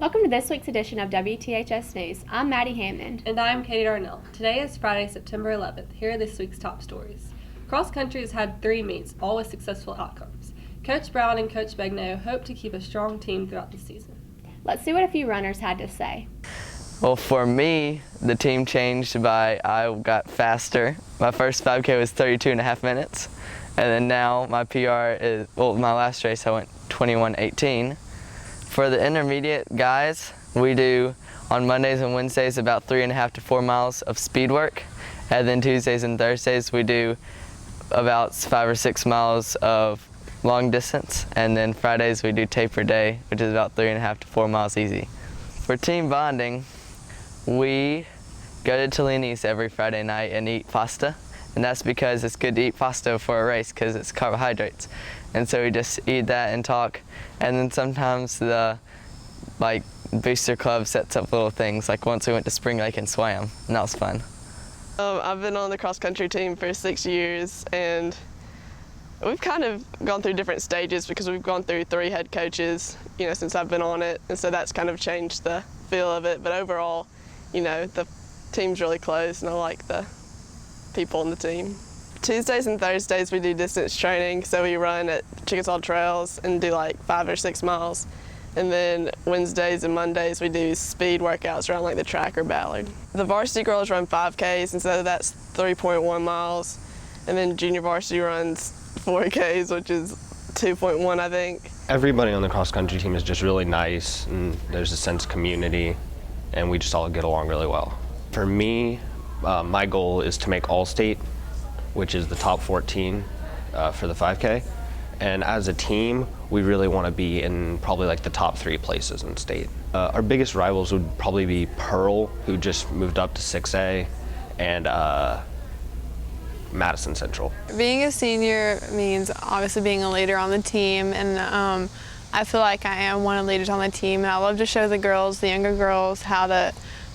Welcome to this week's edition of WTHS News. I'm Maddie Hammond. And I'm Katie Darnell. Today is Friday, September 11th. Here are this week's top stories. Cross country has had 3 meets, all with successful outcomes. Coach Brown and Coach Begnaud hope to keep a strong team throughout the season. Let's see what a few runners had to say. Well, for me, the team changed I got faster. My first 5K was 32.5 minutes. And then now my PR is, my last race I went 21:18. For the intermediate guys, we do on Mondays and Wednesdays about 3.5 to 4 miles of speed work. And then Tuesdays and Thursdays we do about 5 or 6 miles of long distance. And then Fridays we do taper day, which is about 3.5 to 4 miles easy. For team bonding, we go to Tellini's every Friday night and eat pasta. And that's because it's good to eat pasta for a race because it's carbohydrates. And so we just eat that and talk. And then sometimes the booster club sets up little things. Like once we went to Spring Lake and swam, and that was fun. I've been on the cross country team for 6 years, and we've kind of gone through different stages because we've gone through 3 head coaches, since I've been on it. And so that's kind of changed the feel of it. But overall, the team's really close and I like the people on the team. Tuesdays and Thursdays we do distance training, so we run at Chickasaw Trails and do 5 or 6 miles. And then Wednesdays and Mondays we do speed workouts around the track or Ballard. The varsity girls run 5Ks, and so that's 3.1 miles. And then junior varsity runs 4Ks, which is 2.1, I think. Everybody on the cross country team is just really nice, and there's a sense of community, and we just all get along really well. For me, my goal is to make All-State, which is the top 14 for the 5K. And as a team, we really want to be in probably the top 3 places in state. Our biggest rivals would probably be Pearl, who just moved up to 6A, and Madison Central. Being a senior means obviously being a leader on the team, and I feel like I am one of the leaders on the team, and I love to show the girls, the younger girls, how to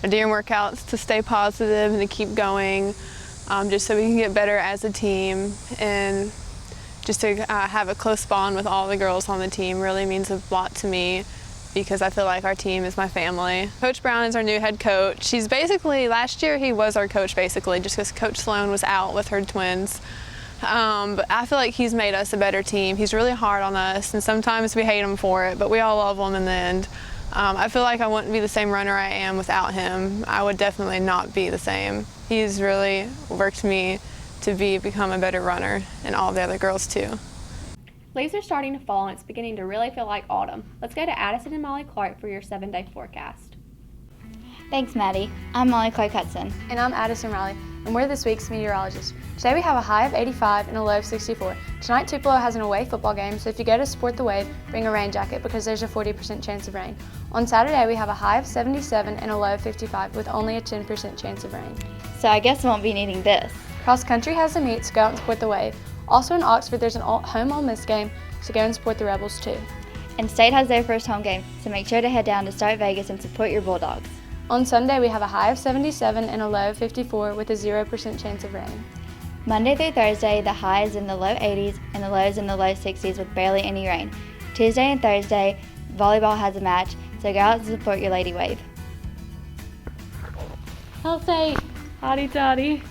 during workouts to stay positive and to keep going, just so we can get better as a team, and just to have a close bond with all the girls on the team really means a lot to me because I feel like our team is my family. Coach Brown is our new head coach. He's basically, last year he was our coach basically just because Coach Sloan was out with her twins. But I feel like he's made us a better team. He's really hard on us and sometimes we hate him for it, but we all love him in the end. I feel like I wouldn't be the same runner I am without him. I would definitely not be the same. He's really worked me to become a better runner, and all the other girls too. Leaves are starting to fall and it's beginning to really feel like autumn. Let's go to Addison and Molly Clark for your 7-day forecast. Thanks, Maddie. I'm Molly Clark Hudson. And I'm Addison Riley, and we're this week's meteorologists. Today we have a high of 85 and a low of 64. Tonight Tupelo has an away football game, so if you go to support the Wave, bring a rain jacket because there's a 40% chance of rain. On Saturday we have a high of 77 and a low of 55 with only a 10% chance of rain. So I guess I won't be needing this. Cross country has a meet, so go out and support the Wave. Also in Oxford there's a home Ole Miss game, so go and support the Rebels too. And State has their first home game, so make sure to head down to Start Vegas and support your Bulldogs. On Sunday we have a high of 77 and a low of 54 with a 0% chance of rain. Monday through Thursday, the high is in the low 80s and the lows in the low 60s with barely any rain. Tuesday and Thursday, volleyball has a match, so go out and support your Lady Wave. Hail State! Hotty toddy!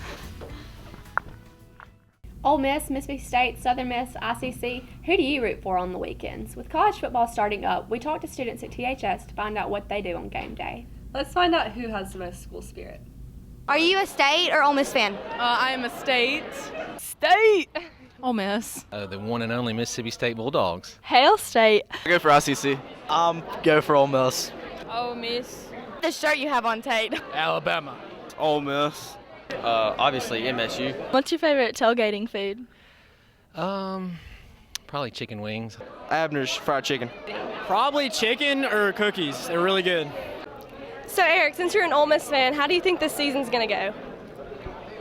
Ole Miss, Mississippi State, Southern Miss, ICC, who do you root for on the weekends? With college football starting up, we talked to students at THS to find out what they do on game day. Let's find out who has the most school spirit. Are you a State or Ole Miss fan? I am a State. State! Ole Miss. The one and only Mississippi State Bulldogs. Hail State. I go for ICC. Go for Ole Miss. Ole Miss. The shirt you have on, Tate. Alabama. Ole Miss. Obviously MSU. What's your favorite tailgating food? Probably chicken wings. Abner's fried chicken. Probably chicken or cookies. They're really good. So Eric, since you're an Ole Miss fan, how do you think this season's going to go?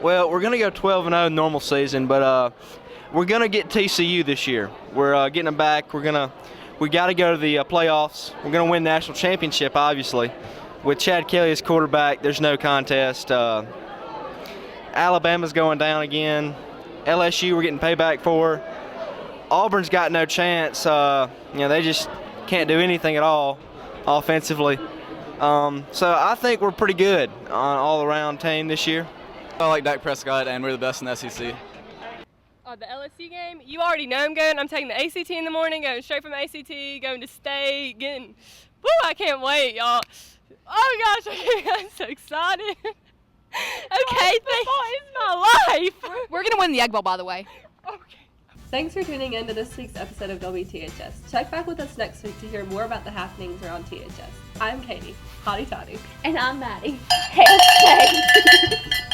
Well, we're going to go 12-0 normal season, but we're going to get TCU this year. We're getting them back. We got to go to the playoffs. We're going to win national championship, obviously. With Chad Kelly as quarterback, there's no contest. Alabama's going down again. LSU we're getting payback for. Auburn's got no chance. They just can't do anything at all. offensively. So I think we're pretty good on all-around team this year. I like Dak Prescott, and we're the best in the SEC. The LSU game, you already know I'm going. I'm taking the ACT in the morning, going straight from ACT, going to state, getting, woo, I can't wait, y'all. Oh gosh, I'm so excited. Okay, football is my life. We're going to win the Egg Bowl, by the way. Thanks for tuning in to this week's episode of WTHS. Check back with us next week to hear more about the happenings around THS. I'm Katie, hotty toddy. And I'm Maddie. Hail State!